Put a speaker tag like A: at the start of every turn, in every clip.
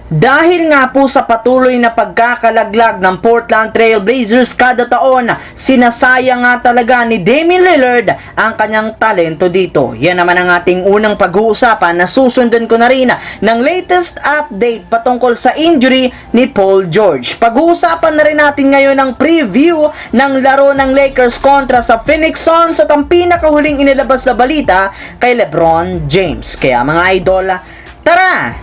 A: Dahil nga po sa patuloy na pagkakalaglag ng Portland Trail Blazers kada taon, sinasayang nga talaga ni Damian Lillard ang kanyang talento dito. Yan naman ang ating unang pag-uusapan na susundan ko na rin ng latest update patungkol sa injury ni Paul George. Pag-uusapan na rin natin ngayon ang preview ng laro ng Lakers kontra sa Phoenix Suns at ang pinakahuling inilabas na balita kay LeBron James. Kaya mga idol, tara!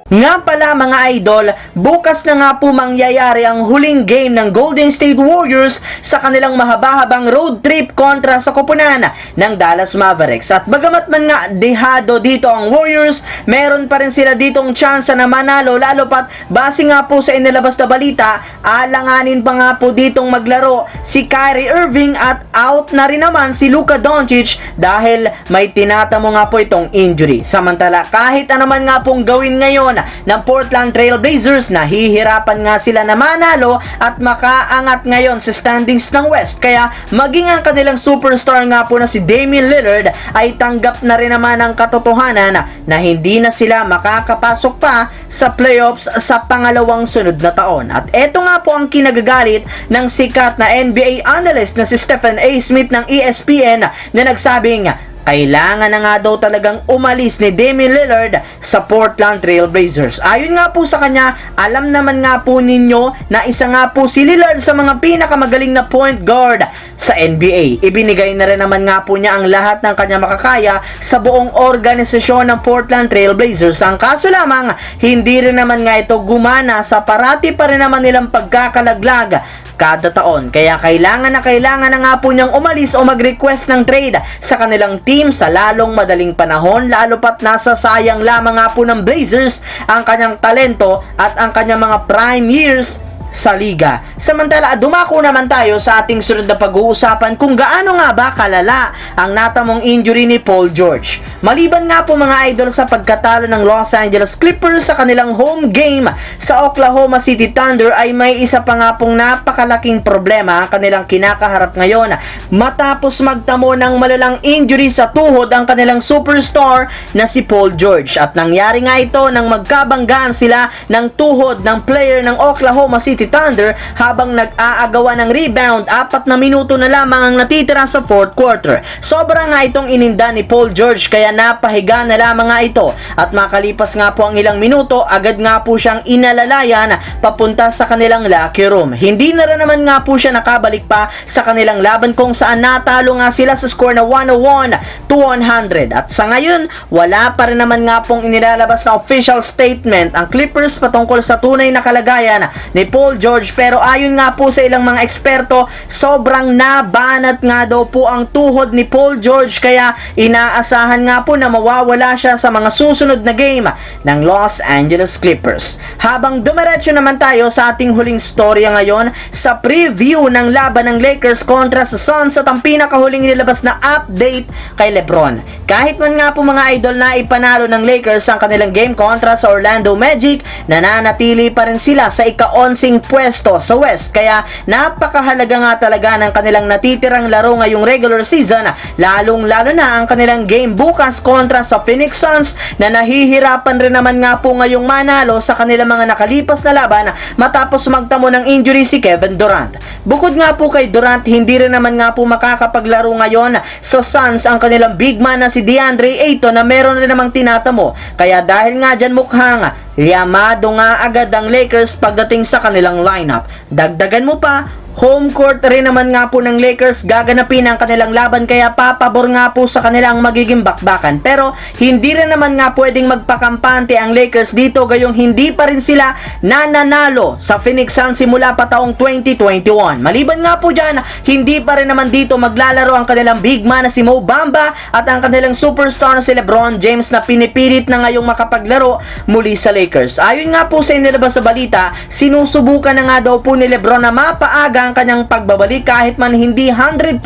A: Nga pala mga idol, bukas na nga po mangyayari ang huling game ng Golden State Warriors sa kanilang mahaba-habang road trip kontra sa koponan ng Dallas Mavericks. At bagamat man nga dehado dito ang Warriors, meron pa rin sila ditong tsansa na manalo, lalo pat base nga po sa inilabas na balita, alanganin pa nga po ditong maglaro si Kyrie Irving at out na rin naman si Luka Doncic dahil may tinatamo nga po itong injury. Samantala kahit naman nga pong gawin ngayon ng Portland Trail Blazers, nahihirapan nga sila na manalo at makaangat ngayon sa standings ng West. Kaya maging ang kanilang superstar nga po na si Damian Lillard ay tanggap na rin naman ang katotohanan na hindi na sila makakapasok pa sa playoffs sa pangalawang sunod na taon. At eto nga po ang kinagagalit ng sikat na NBA analyst na si Stephen A. Smith ng ESPN na nagsabing kailangan na nga daw talagang umalis ni Damian Lillard sa Portland Trail Blazers. Ayon nga po sa kanya, alam naman nga po ninyo na isa nga po si Lillard sa mga pinakamagaling na point guard sa NBA. Ibinigay na rin naman nga po niya ang lahat ng kanya makakaya sa buong organisasyon ng Portland Trail Blazers. Ang kaso lamang, hindi rin naman nga ito gumana sa parati pa rin naman nilang pagkakalaglag kada taon. Kaya kailangan na nga po niyang umalis o mag-request ng trade sa kanilang team sa lalong madaling panahon, lalo pat nasasayang lamang nga po ng Blazers ang kanyang talento at ang kanyang mga prime years sa liga. Samantala, dumako naman tayo sa ating sunod na pag-uusapan kung gaano nga ba kalala ang natamong injury ni Paul George. Maliban nga po mga idol sa pagkatalo ng Los Angeles Clippers sa kanilang home game sa Oklahoma City Thunder, ay may isa pa nga pong napakalaking problema ang kanilang kinakaharap ngayon matapos magtamo ng malalang injury sa tuhod ang kanilang superstar na si Paul George. At nangyari nga ito nang magkabanggaan sila ng tuhod ng player ng Oklahoma City Thunder habang nag-aagawan ng rebound. 4 na minuto na lamang ang natitira sa fourth quarter. Sobra nga itong ininda ni Paul George kaya napahiga na lamang nga ito, at makalipas nga po ang ilang minuto, agad nga po siyang inalalayan papunta sa kanilang locker room. Hindi na rin naman nga po siya nakabalik pa sa kanilang laban kung saan natalo nga sila sa score na 101-100. At sa ngayon, wala pa rin naman nga pong inilalabas na official statement ang Clippers patungkol sa tunay na kalagayan ni Paul George, pero ayon nga po sa ilang mga eksperto, sobrang nabanat nga daw po ang tuhod ni Paul George, kaya inaasahan nga po na mawawala siya sa mga susunod na game ng Los Angeles Clippers. Habang dumiretso naman tayo sa ating huling storya ngayon sa preview ng laban ng Lakers kontra sa Suns at ang pinakahuling nilabas na update kay LeBron. Kahit man nga po mga idol na ipanalo ng Lakers ang kanilang game kontra sa Orlando Magic, nananatili pa rin sila sa ika-11 pwesto sa West. Kaya napakahalaga nga talaga ng kanilang natitirang laro ngayong regular season, lalong-lalo na ang kanilang game bukas kontra sa Phoenix Suns na nahihirapan rin naman nga po ngayong manalo sa kanilang mga nakalipas na laban matapos magtamo ng injury si Kevin Durant. Bukod nga po kay Durant, hindi rin naman nga po makakapaglaro ngayon sa Suns ang kanilang big man na si DeAndre Ayton na meron rin namang tinatamo. Kaya dahil nga dyan mukhang liyamado nga agad ang Lakers pagdating sa kanilang lineup. Dagdagan mo pa, home court rin naman nga po ng Lakers gaganapin ang kanilang laban, kaya papabor nga po sa kanilang magiging bakbakan. Pero hindi rin naman nga pwedeng magpakampante ang Lakers dito, gayong hindi pa rin sila nananalo sa Phoenix Suns simula pa taong 2021. Maliban nga po dyan, hindi pa rin naman dito maglalaro ang kanilang big man na si Mo Bamba at ang kanilang superstar na si LeBron James na pinipilit na ngayong makapaglaro muli sa Lakers. Ayon nga po sa inilabas sa balita, sinusubukan na nga daw po ni LeBron na mapaaga ang kanyang pagbabalik kahit man hindi 100%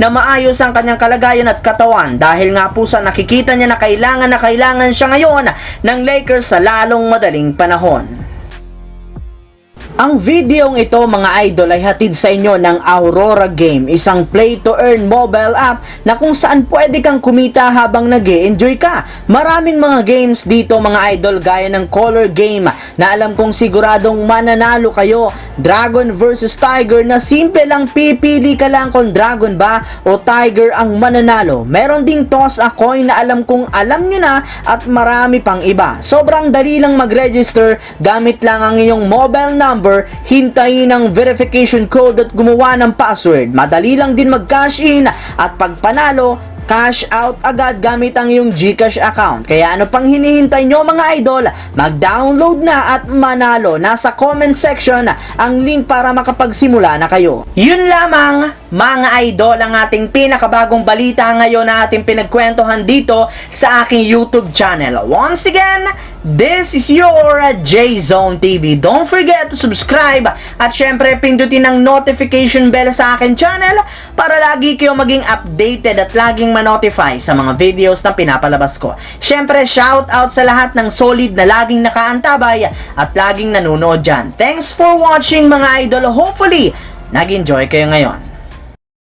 A: na maayos ang kanyang kalagayan at katawan, dahil nga po sa nakikita niya na kailangan siya ngayon ng Lakers sa lalong madaling panahon. Ang videong ito mga idol ay hatid sa inyo ng Aurora Game, isang play-to-earn mobile app na kung saan pwede kang kumita habang nag-e-enjoy ka. Maraming mga games dito mga idol gaya ng Color Game na alam kong siguradong mananalo kayo. Dragon vs Tiger na simple lang pipili ka lang kung Dragon ba o Tiger ang mananalo. Meron ding Toss a Coin na alam kong alam nyo na at marami pang iba. Sobrang dali lang mag-register gamit lang ang iyong mobile number, hintayin ang verification code at gumawa ng password. Madali lang din mag-cash in at pag panalo, cash out agad gamit ang iyong GCash account. Kaya ano pang hinihintay nyo mga idol? Mag-download na at manalo. Nasa comment section ang link para makapagsimula na kayo. Yun lamang mga idol ang ating pinakabagong balita ngayon na ating pinagkwentuhan dito sa aking YouTube channel. Once again, this is your J-Zone TV. Don't forget to subscribe at syempre pindutin ang notification bell sa akin channel para lagi kayo maging updated at laging ma-notify sa mga videos na pinapalabas ko. Syempre shout out sa lahat ng solid na laging nakaantabay at laging nanonood dyan. Thanks for watching mga idol. Hopefully, nag-enjoy kayo ngayon.